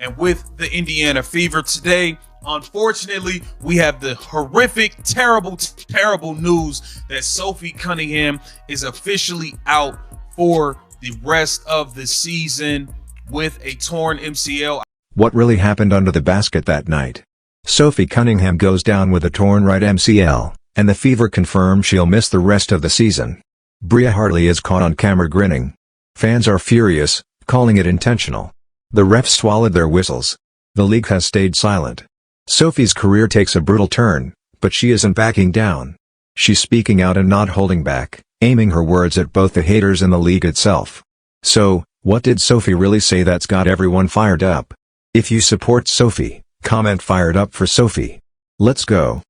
and with the Indiana Fever today. Unfortunately, we have the horrific, terrible news that Sophie Cunningham is officially out for the rest of the season with a torn MCL. What really happened under the basket that night? Sophie Cunningham goes down with a torn right MCL, and the Fever confirm she'll miss the rest of the season. Bria Hartley is caught on camera grinning. Fans are furious, calling it intentional. The refs swallowed their whistles. The league has stayed silent. Sophie's career takes a brutal turn, but she isn't backing down. She's speaking out and not holding back, aiming her words at both the haters and the league itself. So, what did Sophie really say that's got everyone fired up? If you support Sophie, comment "fired up for Sophie." Let's go.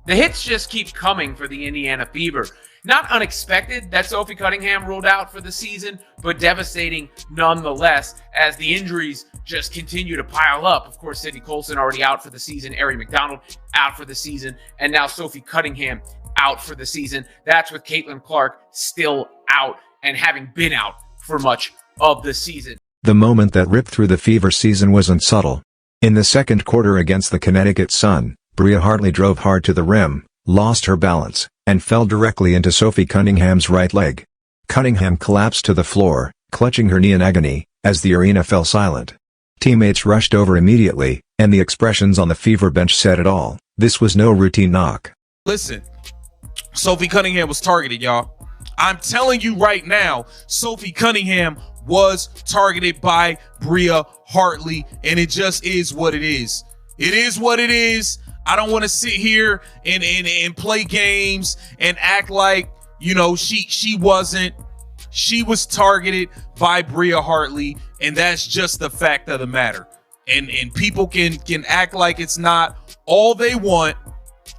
The hits just keep coming for the Indiana Fever. Not unexpected that Sophie Cunningham ruled out for the season, but devastating nonetheless as the injuries just continue to pile up. Of course, Sydney Colson already out for the season, Ari McDonald out for the season, and now Sophie Cunningham out for the season. That's with Caitlin Clark still out and having been out for much of the season. The moment that ripped through the Fever season wasn't subtle. In the second quarter against the Connecticut Sun, Bria Hartley drove hard to the rim, lost her balance, and fell directly into Sophie Cunningham's right leg. Cunningham collapsed to the floor, clutching her knee in agony, as the arena fell silent. Teammates rushed over immediately, and the expressions on the Fever bench said it all. This was no routine knock. Listen, Sophie Cunningham was targeted, y'all. I'm telling you right now, Sophie Cunningham was targeted by Bria Hartley, and it just is what it is. It is what it is. I don't want to sit here and play games and act like, you know, she wasn't. She was targeted by Bria Hartley, and that's just the fact of the matter. And people can act like it's not all they want.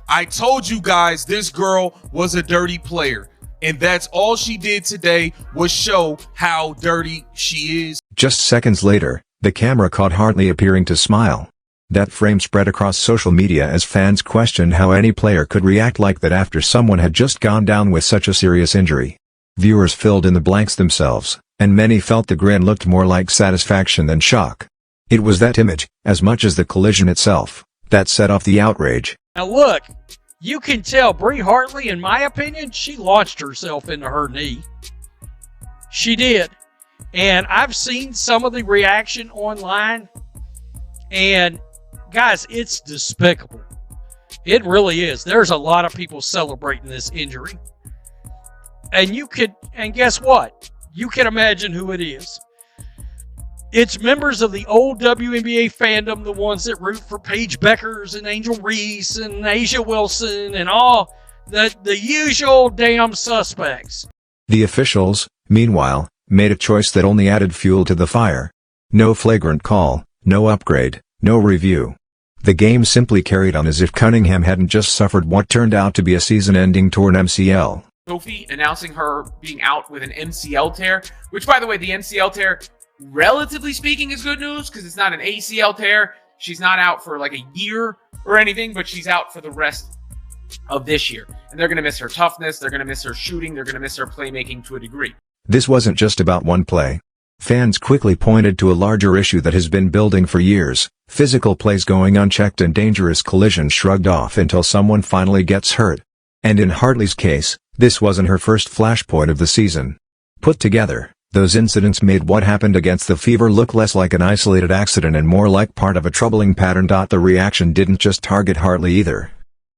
I told you guys this girl was a dirty player, and that's all she did today was show how dirty she is. Just seconds later, the camera caught Hartley appearing to smile. That frame spread across social media as fans questioned how any player could react like that after someone had just gone down with such a serious injury. Viewers filled in the blanks themselves, and many felt the grin looked more like satisfaction than shock. It was that image, as much as the collision itself, that set off the outrage. Now look, you can tell Bria Hartley, in my opinion, she launched herself into her knee. She did. And I've seen some of the reaction online, and guys, it's despicable. It really is. There's a lot of people celebrating this injury. And guess what? You can imagine who it is. It's members of the old WNBA fandom, the ones that root for Paige Beckers and Angel Reese and Asia Wilson and all the usual damn suspects. The officials, meanwhile, made a choice that only added fuel to the fire. No flagrant call, no upgrade, no review. The game simply carried on as if Cunningham hadn't just suffered what turned out to be a season-ending torn MCL. Sophie announcing her being out with an MCL tear, which, by the way, the MCL tear, relatively speaking, is good news because it's not an ACL tear. She's not out for like a year or anything, but she's out for the rest of this year. And they're going to miss her toughness. They're going to miss her shooting. They're going to miss her playmaking to a degree. This wasn't just about one play. Fans quickly pointed to a larger issue that has been building for years: physical plays going unchecked and dangerous collisions shrugged off until someone finally gets hurt. And in Hartley's case, this wasn't her first flashpoint of the season. Put together, those incidents made what happened against the Fever look less like an isolated accident and more like part of a troubling pattern. The reaction didn't just target Hartley either.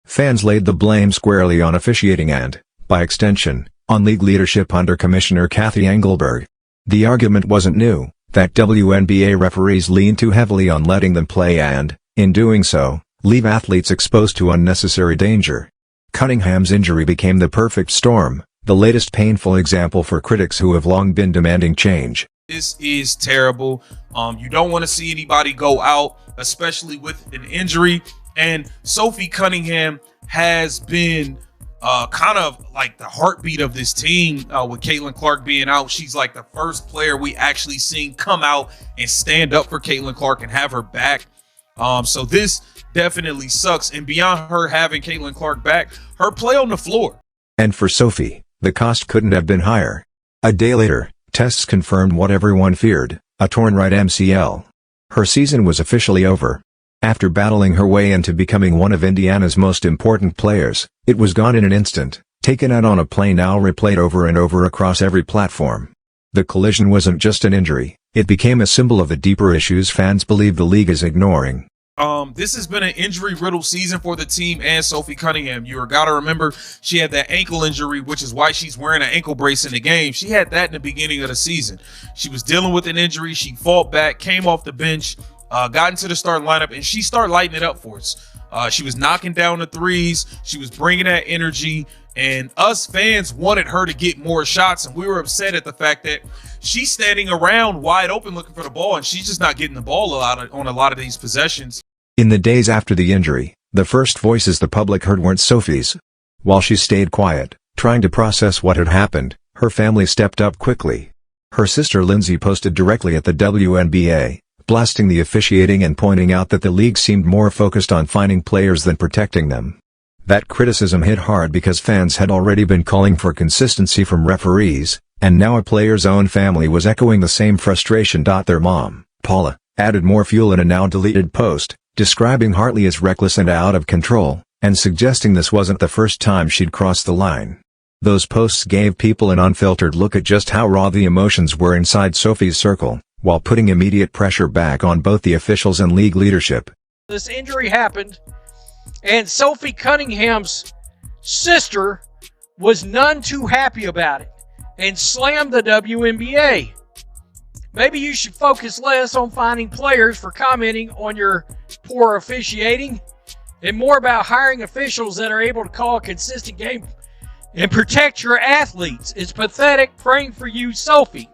Fans laid the blame squarely on officiating and, by extension, on league leadership under Commissioner Kathy Engelberg. The argument wasn't new, that WNBA referees lean too heavily on letting them play and, in doing so, leave athletes exposed to unnecessary danger. Cunningham's injury became the perfect storm, the latest painful example for critics who have long been demanding change. This is terrible. You don't want to see anybody go out, especially with an injury. And Sophie Cunningham has been kind of like the heartbeat of this team with Caitlin Clark being out. She's like the first player we actually seen come out and stand up for Caitlin Clark and have her back. So this definitely sucks. And beyond her having Caitlin Clark back, her play on the floor. And for Sophie, the cost couldn't have been higher. A day later, tests confirmed what everyone feared: a torn right MCL. Her season was officially over. After battling her way into becoming one of Indiana's most important players, it was gone in an instant, taken out on a play now replayed over and over across every platform. The collision wasn't just an injury, it became a symbol of the deeper issues fans believe the league is ignoring. This has been an injury-riddled season for the team and Sophie Cunningham. You got to remember, she had that ankle injury, which is why she's wearing an ankle brace in the game. She had that in the beginning of the season. She was dealing with an injury. She fought back, came off the bench, got into the starting lineup, and she started lighting it up for us. She was knocking down the threes. She was bringing that energy, and us fans wanted her to get more shots, and we were upset at the fact that she's standing around wide open looking for the ball, and she's just not getting the ball on a lot of these possessions. In the days after the injury, the first voices the public heard weren't Sophie's. While she stayed quiet, trying to process what had happened, her family stepped up quickly. Her sister Lindsay posted directly at the WNBA, blasting the officiating and pointing out that the league seemed more focused on finding players than protecting them. That criticism hit hard because fans had already been calling for consistency from referees, and now a player's own family was echoing the same frustration. Their mom, Paula, added more fuel in a now-deleted post, describing Hartley as reckless and out of control, and suggesting this wasn't the first time she'd crossed the line. Those posts gave people an unfiltered look at just how raw the emotions were inside Sophie's circle, while putting immediate pressure back on both the officials and league leadership. This injury happened, and Sophie Cunningham's sister was none too happy about it and slammed the WNBA. Maybe you should focus less on finding players for commenting on your poor officiating and more about hiring officials that are able to call a consistent game and protect your athletes. It's pathetic. Praying for you, Sophie.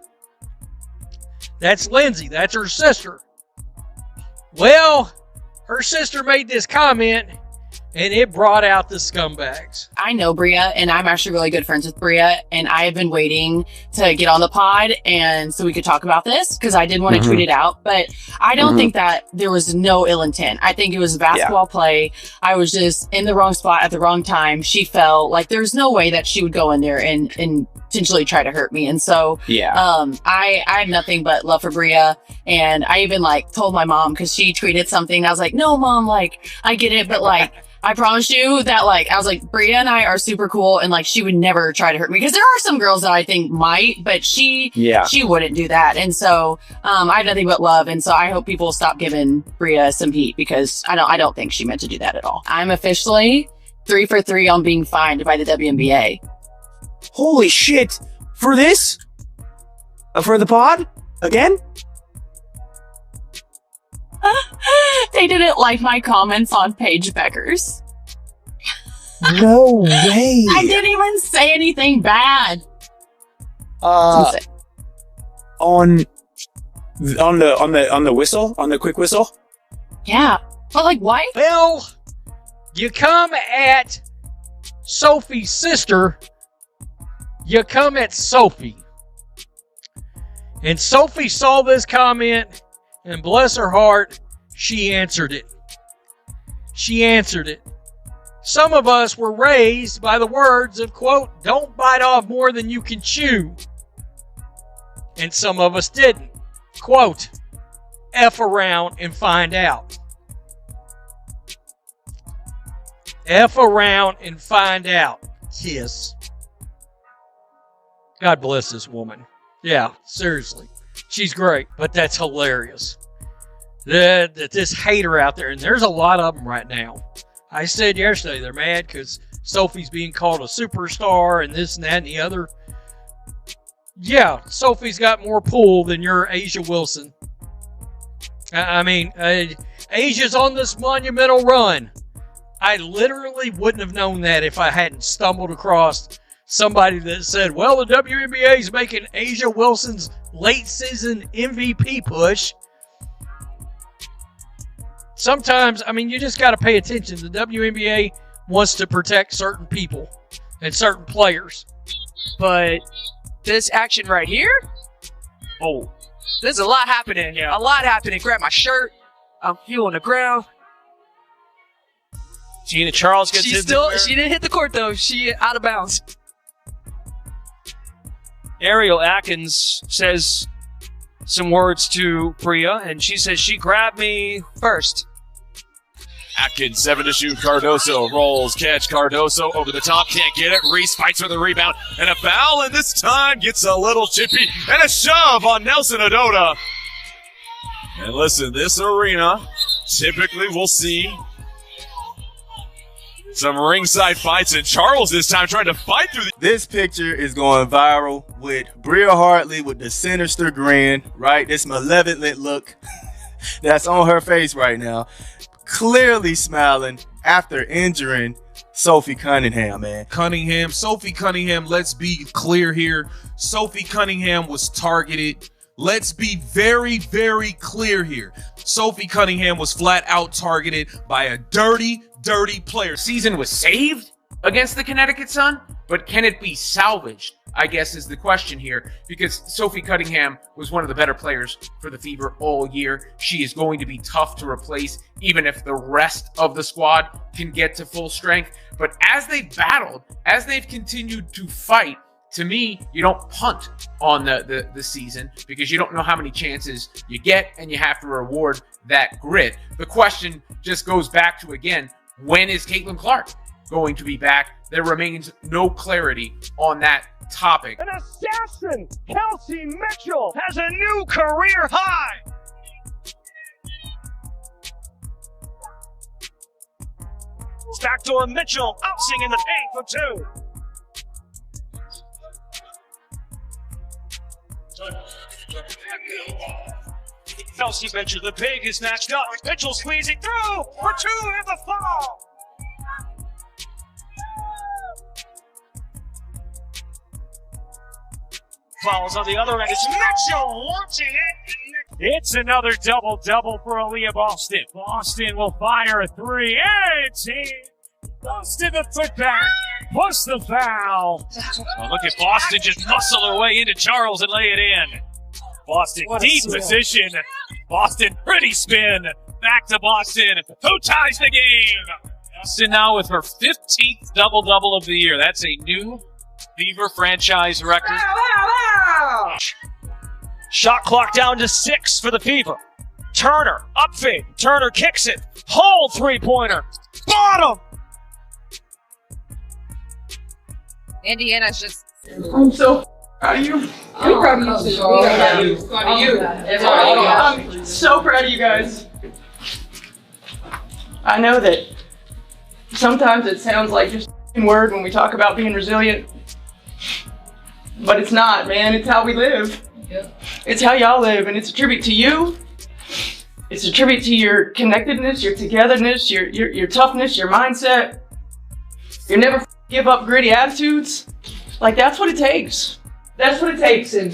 That's Lindsay. That's her sister. Well, her sister made this comment, and it brought out the scumbags. I know Bria, and I'm actually really good friends with Bria, and I have been waiting to get on the pod and so we could talk about this because I did want to tweet it out, but I don't think that there was no ill intent. I think it was a basketball play. I was just in the wrong spot at the wrong time. She fell. Like, there's no way that she would go in there and potentially try to hurt me. And so I have nothing but love for Bria, and I even told my mom because she tweeted something. I was like, no, Mom, I get it, but I promise you that I was like, Bria and I are super cool, and she would never try to hurt me because there are some girls that I think might, but she wouldn't do that. And so I have nothing but love, and so I hope people stop giving Bria some heat because I don't think she meant to do that at all. I'm officially 3 for 3 on being fined by the WNBA. Holy shit! For this? For the pod? Again? They didn't like my comments on Paige Beckers. No way! I didn't even say anything bad. On the whistle? On the quick whistle? Yeah. But why? Well, you come at Sophie's sister, you come at Sophie. And Sophie saw this comment, and bless her heart, she answered it. She answered it. Some of us were raised by the words of, quote, don't bite off more than you can chew. And some of us didn't. Quote, F around and find out. F around and find out. Kiss. God bless this woman. Yeah, seriously. She's great, but that's hilarious. This hater out there, and there's a lot of them right now. I said yesterday they're mad because Sophie's being called a superstar and this and that and the other. Yeah, Sophie's got more pull than your Asia Wilson. I mean, Asia's on this monumental run. I literally wouldn't have known that if I hadn't stumbled across somebody that said, well, the WNBA is making Asia Wilson's late season MVP push. Sometimes, you just got to pay attention. The WNBA wants to protect certain people and certain players. But this action right here, there's a lot happening. Yeah. A lot happening. Grab my shirt. I'm feeling the ground. Gina Charles gets She didn't hit the court, though. She out of bounds. Ariel Atkins says some words to Bria, and she says she grabbed me first. Atkins, 7 to shoot. Cardoso rolls, catch. Cardoso over the top, can't get it. Reese fights for the rebound, and a foul, and this time gets a little chippy, and a shove on Nelson Adota. And listen, this arena, typically we'll see some ringside fights, and Charles this time trying to fight through the... This picture is going viral with Bria Hartley with the sinister grin, right? This malevolent look that's on her face right now. Clearly smiling after injuring Sophie Cunningham, man. Sophie Cunningham, let's be clear here. Sophie Cunningham was targeted. Let's be very, very clear here. Sophie Cunningham was flat out targeted by a dirty player. Season was saved against the Connecticut Sun, but can it be salvaged? I guess is the question here, because Sophie Cunningham was one of the better players for the Fever all year. She is going to be tough to replace, even if the rest of the squad can get to full strength. But as they've battled, as they've continued to fight, to me, you don't punt on the season, because you don't know how many chances you get, and you have to reward that grit. The question just goes back to, again, when is Caitlin Clark going to be back? There remains no clarity on that topic. An assassin, Kelsey Mitchell, has a new career high. Backdoor Mitchell, outsing in the paint for 2. Kelsey Mitchell, the big is matched up. Mitchell squeezing through for 2 in the fall. Fouls on the other end. It's Mitchell launching it. It's another double-double for Aaliyah Boston. Boston will fire a 3. And Boston the putback. Plus the foul. Oh, look at Boston just muscle her way into Charles and lay it in. Boston deep position. Boston pretty spin. Back to Boston. Who ties the game? Boston now with her 15th double-double of the year. That's a new Fever franchise record. Shot clock down to 6 for the Fever. Turner, up fade. Turner kicks it. Hole 3-pointer. Bottom! Indiana's just... I'm so proud of you. I'm proud of you. I'm so proud of you guys. I know that sometimes it sounds like just a word when we talk about being resilient, but it's not, man. It's how we live. Yep. It's how y'all live, and it's a tribute to you. It's a tribute to your connectedness, your togetherness, your toughness, your mindset. Your never give up gritty attitudes. Like, that's what it takes. That's what it takes. And